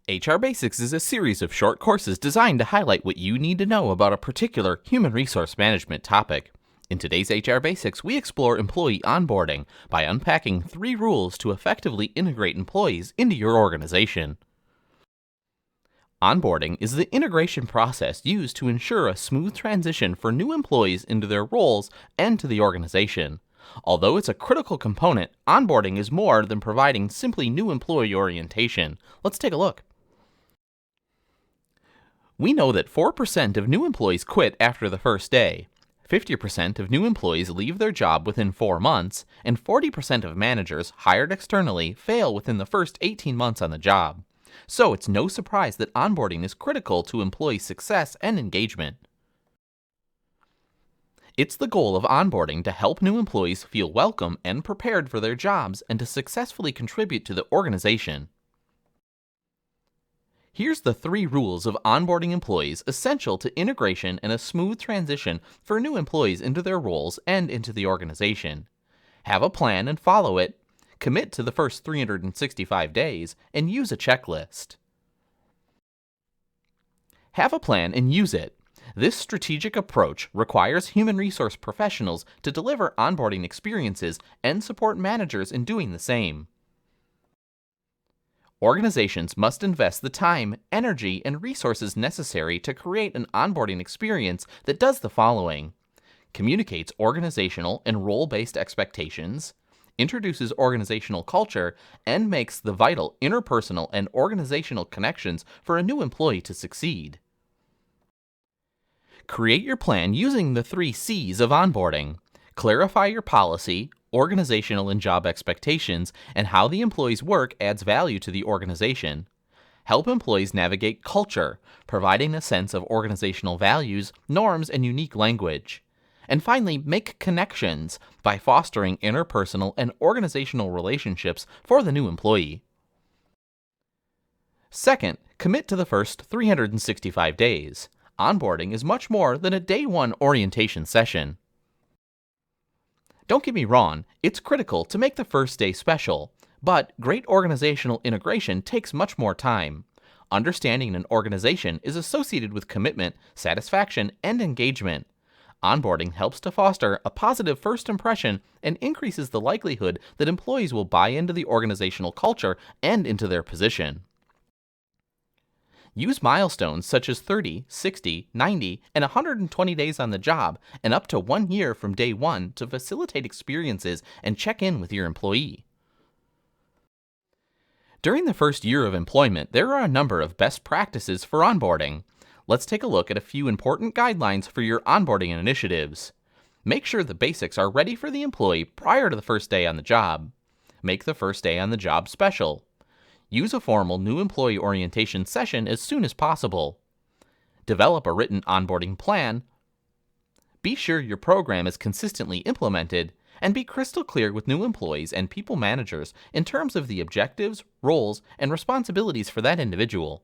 HR Basics is a series of short courses designed to highlight what you need to know about a particular human resource management topic. In today's HR Basics, we explore employee onboarding by unpacking 3 rules to effectively integrate employees into your organization. Onboarding is the integration process used to ensure a smooth transition for new employees into their roles and to the organization. Although it's a critical component, onboarding is more than providing simply new employee orientation. Let's take a look. We know that 4% of new employees quit after the first day, 50% of new employees leave their job within 4 months, and 40% of managers hired externally fail within the first 18 months on the job. So it's no surprise that onboarding is critical to employee success and engagement. It's the goal of onboarding to help new employees feel welcome and prepared for their jobs and to successfully contribute to the organization. Here's the 3 rules of onboarding employees essential to integration and a smooth transition for new employees into their roles and into the organization. Have a plan and follow it. Commit to the first 365 days and use a checklist. Have a plan and use it. This strategic approach requires human resource professionals to deliver onboarding experiences and support managers in doing the same. Organizations must invest the time, energy, and resources necessary to create an onboarding experience that does the following: communicates organizational and role-based expectations, introduces organizational culture, and makes the vital interpersonal and organizational connections for a new employee to succeed. Create your plan using the 3 C's of onboarding. Clarify your policy, organizational and job expectations, and how the employee's work adds value to the organization. Help employees navigate culture, providing a sense of organizational values, norms, and unique language. And finally, make connections by fostering interpersonal and organizational relationships for the new employee. Second, commit to the first 365 days. Onboarding is much more than a day 1 orientation session. Don't get me wrong, it's critical to make the first day special, but great organizational integration takes much more time. Understanding an organization is associated with commitment, satisfaction, and engagement. Onboarding helps to foster a positive first impression and increases the likelihood that employees will buy into the organizational culture and into their position. Use milestones such as 30, 60, 90, and 120 days on the job and up to 1 year from day 1 to facilitate experiences and check in with your employee. During the first year of employment, there are a number of best practices for onboarding. Let's take a look at a few important guidelines for your onboarding initiatives. Make sure the basics are ready for the employee prior to the first day on the job. Make the first day on the job special. Use a formal new employee orientation session as soon as possible. Develop a written onboarding plan. Be sure your program is consistently implemented, and be crystal clear with new employees and people managers in terms of the objectives, roles, and responsibilities for that individual.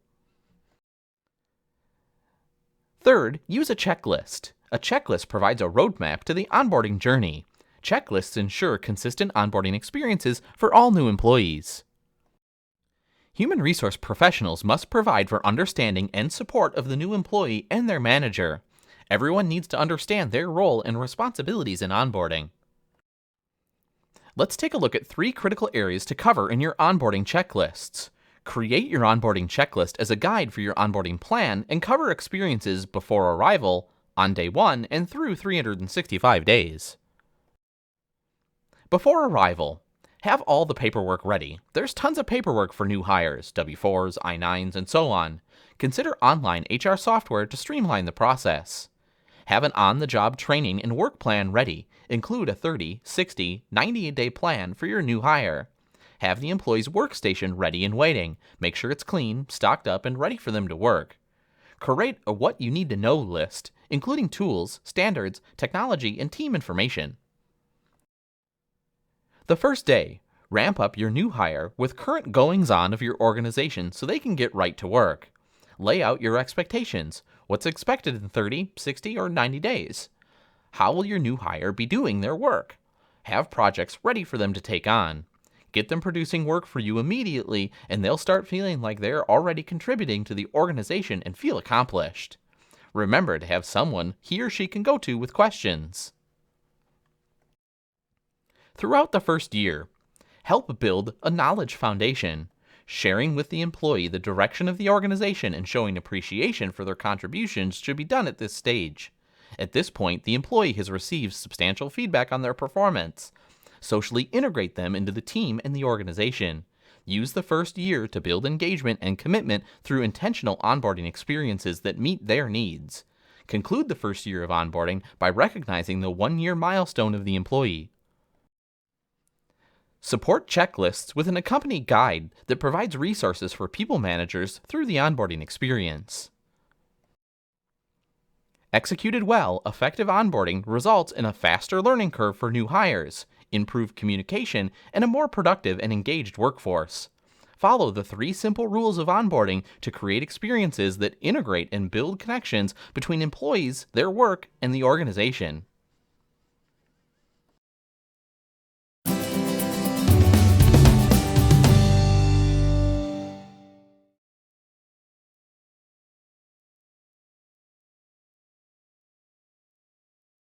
Third, use a checklist. A checklist provides a roadmap to the onboarding journey. Checklists ensure consistent onboarding experiences for all new employees. Human resource professionals must provide for understanding and support of the new employee and their manager. Everyone needs to understand their role and responsibilities in onboarding. Let's take a look at 3 critical areas to cover in your onboarding checklists. Create your onboarding checklist as a guide for your onboarding plan and cover experiences before arrival, on day 1, and through 365 days. Before arrival, have all the paperwork ready. There's tons of paperwork for new hires, W-4s, I-9s, and so on. Consider online HR software to streamline the process. Have an on-the-job training and work plan ready. Include a 30, 60, 90-day plan for your new hire. Have the employee's workstation ready and waiting. Make sure it's clean, stocked up, and ready for them to work. Create a what you need to know list, including tools, standards, technology, and team information. The first day, ramp up your new hire with current goings-on of your organization so they can get right to work. Lay out your expectations. What's expected in 30, 60, or 90 days? How will your new hire be doing their work? Have projects ready for them to take on. Get them producing work for you immediately, and they'll start feeling like they're already contributing to the organization and feel accomplished. Remember to have someone he or she can go to with questions. Throughout the first year, help build a knowledge foundation. Sharing with the employee the direction of the organization and showing appreciation for their contributions should be done at this stage. At this point, the employee has received substantial feedback on their performance. Socially integrate them into the team and the organization. Use the first year to build engagement and commitment through intentional onboarding experiences that meet their needs. Conclude the first year of onboarding by recognizing the 1-year milestone of the employee. Support checklists with an accompanying guide that provides resources for people managers through the onboarding experience. Executed well, effective onboarding results in a faster learning curve for new hires, improved communication, and a more productive and engaged workforce. Follow the 3 simple rules of onboarding to create experiences that integrate and build connections between employees, their work, and the organization.